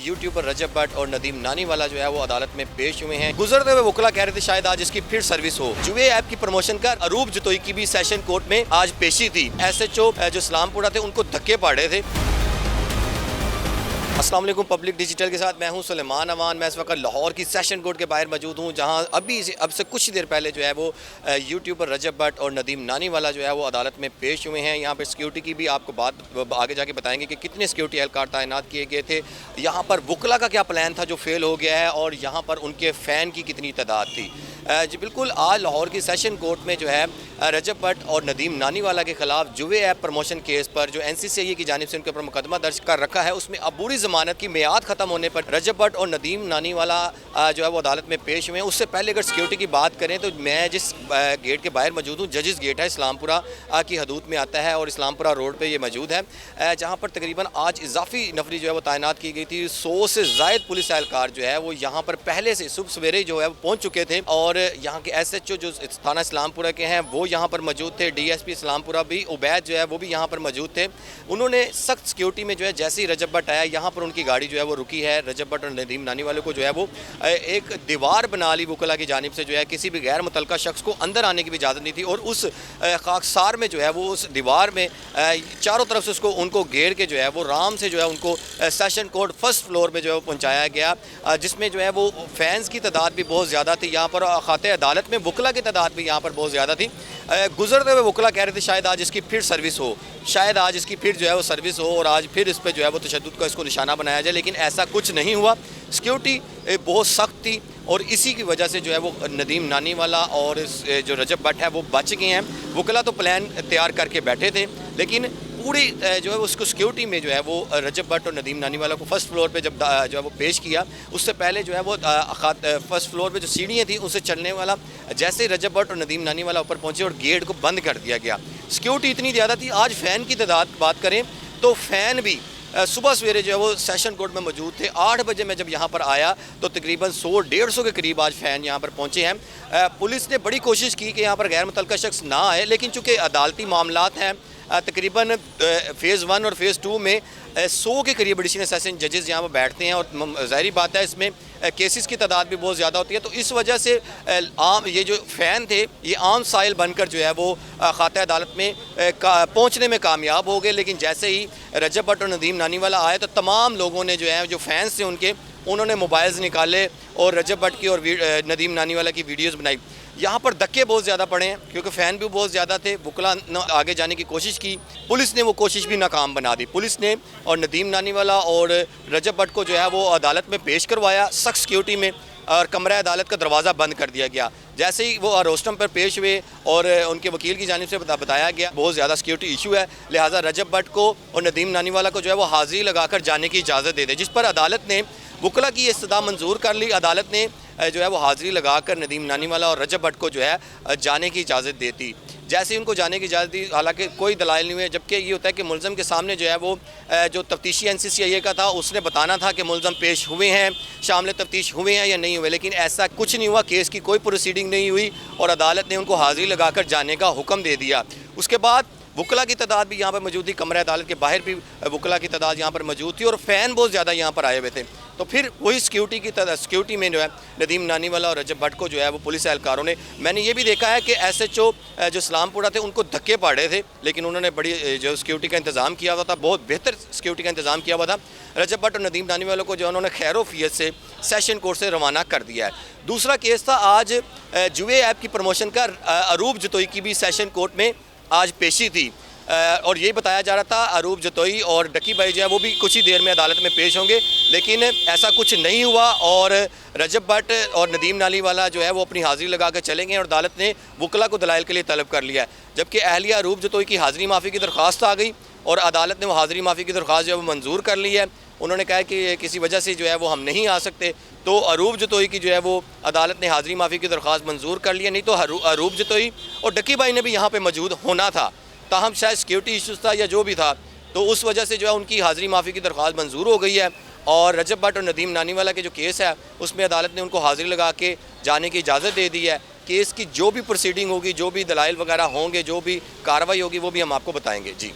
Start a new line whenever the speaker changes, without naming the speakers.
YouTuber रजब भट्ट और नदीम नानीवाला जो है वो अदालत में पेश हुए हैं। गुजरते हुए वकला कह रहे थे शायद आज इसकी फिर सर्विस हो। जुए ऐप की प्रमोशन कर अरूब जतोई की भी सेशन कोर्ट में आज पेशी थी। SHO जो इस्लामपुरा थे उनको धक्के पड़ रहे थे। अस्सलाम वालेकुम, पब्लिक डिजिटल के साथ मैं हूं सुलेमान अमान। मैं इस वक्त लाहौर की सेशन कोर्ट के बाहर मौजूद हूं, जहां अब से कुछ देर पहले जो है वो यूट्यूबर रजब भट्ट और नदीम नानीवाला जो है वो अदालत में पेश हुए हैं। यहां पर सिक्योरिटी की भी आपको बात आगे जाके बताएंगे कि कितने सिक्योरिटी एहलकार तैनात किए गए थे, यहाँ पर वकला का क्या प्लान था जो फेल हो गया है, और यहाँ पर उनके फ़ैन की कितनी तादाद थी। जी बिल्कुल, आज लाहौर की सेशन कोर्ट में जो है रजब भट्ट और नदीम नानीवाला के खिलाफ जुए ऐप प्रमोशन केस पर जो NCCI की जानिब से उनके ऊपर मुकदमा दर्ज कर रखा है, उसमें अबूरी ज़मानत की मियाद ख़त्म होने पर रजब भट्ट और नदीम नानीवाला जो है वो अदालत में पेश हुए हैं। उससे पहले अगर सिक्योरिटी की बात करें तो मैं जिस गेट के बाहर मौजूद हूँ, जजेस गेट है, इस्लामपुरा की हदूद में आता है और इस्लामपुरा रोड पर ये मौजूद है, जहाँ पर तकरीबन आज इजाफी नफरी जो है वो तैनात की गई थी। 100 से ज़ायद पुलिस एहलकार जो है वो यहाँ पर पहले से सुबह सवेरे जो है वो पहुँच चुके थे, और यहाँ के SHO जो थाना इस्लामपुरा के हैं वो यहाँ पर मौजूद थे। DSP इस्लामपुरा भी उबैद जो है वो भी यहाँ पर मौजूद थे। उन्होंने सख्त सिक्योरिटी में जो है जैसे ही रजब भट्ट आया, यहाँ पर उनकी गाड़ी जो है वो रुकी है। रजब भट्ट और नदीम नानीवाले को जो है वो एक दीवार बना ली वकला की जानिब से, जो है किसी भी गैर मुतल्लका शख्स को अंदर आने की भी इजाज़त नहीं थी, और उस खाकसार में जो है वो उस दीवार में चारों तरफ से उनको घेर के जो है वो राम से जो है उनको सेशन कोर्ट फर्स्ट फ्लोर में जो है वो पहुँचाया गया, जिसमें जो है वो फैंस की तादाद भी बहुत ज़्यादा थी। यहाँ पर खाते अदालत में वकला की तादाद भी यहाँ पर बहुत ज़्यादा थी। गुजरते हुए वकला कह रहे थे शायद आज इसकी फिर सर्विस हो, शायद आज इसकी फिर जो है वो सर्विस हो और आज फिर इस पर जो है वो तशद्दुद का इसको निशाना बनाया जाए, लेकिन ऐसा कुछ नहीं हुआ। सिक्योरिटी बहुत सख्त थी और इसी की वजह से जो है वो नदीम नानीवाला और जो रजब भट्ट है वो बच गए हैं। वकला तो प्लान तैयार करके बैठे थे, लेकिन पूरी जो है उसको सिक्योरिटी में जो है वो रजब भट्ट और नदीम नानीवाला को फर्स्ट फ्लोर पे जब जो है वो पेश किया, उससे पहले जो है वो फर्स्ट फ्लोर पे जो सीढ़ियाँ थी उससे चलने वाला, जैसे ही रजब भट्ट और नदीम नानीवाला ऊपर पहुँचे और गेट को बंद कर दिया गया। सिक्योरिटी इतनी ज़्यादा थी। आज फ़ैन की तादाद बात करें तो फ़ैन भी सुबह सवेरे जो है वो सेशन कोर्ट में मौजूद थे। 8 बजे मैं जब यहाँ पर आया तो तकरीबन 100-150 के करीब आज फ़ैन यहाँ पर पहुँचे हैं। पुलिस ने बड़ी कोशिश की कि यहाँ पर गैर मुतल्लका शख्स ना आए, लेकिन चूँकि अदालती मामलात हैं, तकरीबन फ़ेज़ 1 और फ़ेज़ 2 में 100 के करीब एडिशनल सेशन जजेस यहाँ पर बैठते हैं, और ज़ाहिर बात है इसमें केसेस की तादाद भी बहुत ज़्यादा होती है। तो इस वजह से आम ये जो फ़ैन थे ये आम साइल बनकर जो है वो खाते अदालत में पहुँचने में कामयाब हो गए। लेकिन जैसे ही रजब भट्ट और नदीम नानीवाला आए तो तमाम लोगों ने जो है जो फ़ैन्स थे उनके, उन्होंने मोबाइल्स निकाले और रजब भट्ट की और नदीम नानीवाला की वीडियोज़ बनाई। यहाँ पर धक्के बहुत ज़्यादा पड़े हैं क्योंकि फ़ैन भी बहुत ज़्यादा थे। वकला ने आगे जाने की कोशिश की, पुलिस ने वो कोशिश भी नाकाम बना दी। पुलिस ने और नदीम नानीवाला और रजब भट्ट को जो है वो अदालत में पेश करवाया सख्त सिक्योरिटी में, और कमरा अदालत का दरवाज़ा बंद कर दिया गया। जैसे ही वो रोस्टम पर पेश हुए और उनके वकील की जानिब से बताया गया बहुत ज़्यादा सिक्योरिटी इशू है, लिहाजा रजब भट्ट को और नदीम नानीवाला को जो है वो हाज़िरी लगाकर जाने की इजाज़त दे दे, जिस पर अदालत ने वकला की इस्तदा मंजूर कर ली। अदालत ने जो है वो हाज़िरी लगाकर नदीम नानीवाला और रजब भट्ट को जो है जाने की इजाज़त देती। जैसे ही उनको जाने की इजाज़त दी, हालांकि कोई दलाइल नहीं हुए, जबकि ये होता है कि मुलज़म के सामने जो है वो जो तफ्तीशी NCCI का था उसने बताना था कि मुलज़म पेश हुए हैं, शामिल तफ्तीश हुए हैं या नहीं हुए, लेकिन ऐसा कुछ नहीं हुआ। केस की कोई प्रोसीडिंग नहीं हुई और अदालत ने उनको हाज़िरी लगाकर जाने का हुक्म दे दिया। उसके बाद वकला की तादाद भी यहाँ पर मौजूद थी, कमरा अदालत के बाहर भी वकला की तादाद यहाँ पर मौजूद थी और फ़ैन बहुत ज़्यादा यहाँ पर आए हुए थे। तो फिर वही सिक्योरिटी में जो है नदीम नानीवाला और रजब भट्ट को जो है वो पुलिस एहलकारों ने, मैंने ये भी देखा है कि SHO जो इस्लामपुरा थे उनको धक्के पड़ रहे थे, लेकिन उन्होंने बड़ी जो सिक्योरिटी का इंतज़ाम किया हुआ था, बहुत बेहतर सिक्योरिटी का इंतज़ाम किया हुआ था। रजब भट्ट और नदीम नानीवाला को जो उन्होंने खैरोफियत से सेशन कोर्ट से रवाना कर दिया है। दूसरा केस था आज जुए ऐप की प्रमोशन का अरूब जतोई की भी सेशन कोर्ट में आज पेशी थी, और यही बताया जा रहा था अरूब जतोई और डकी भाई जो है वो भी कुछ ही देर में अदालत में पेश होंगे, लेकिन ऐसा कुछ नहीं हुआ और रजब भट्ट और नदीम नानीवाला जो है वो अपनी हाज़िरी लगा कर चले गए और अदालत ने वकला को दलाइल के लिए तलब कर लिया है। जबकि अहलिया अरूब जतोई की हाज़िरी माफ़ी की दरख्वास्त आ गई और अदालत ने वो हाज़िरी माफ़ी की दरख्वास्त जो है वो मंजूर कर ली है। उन्होंने कहा कि किसी वजह से जो है वो हम नहीं आ सकते, तो अरूब जतोई की जो है वो अदालत ने हाज़िरी माफ़ी की दरख्वास्त मंजूर कर लिया, नहीं तो अरूब जतोई और डकी भाई ने भी यहाँ पर मौजूद होना था। ताहम शायद सिक्योरिटी इशूज़ था या जो भी था, तो उस वजह से जो है उनकी हाज़िरी माफ़ी की दरख्वास्त मंजूर हो गई है। और रजब भट्ट और नदीम नानीवाला के जो केस है उसमें अदालत ने उनको हाज़िरी लगा के जाने की इजाज़त दे दी है। केस की जो भी प्रोसीडिंग होगी, जो भी दलाइल वगैरह होंगे, जो भी कार्रवाई होगी, वो भी हम आपको बताएंगे। जी।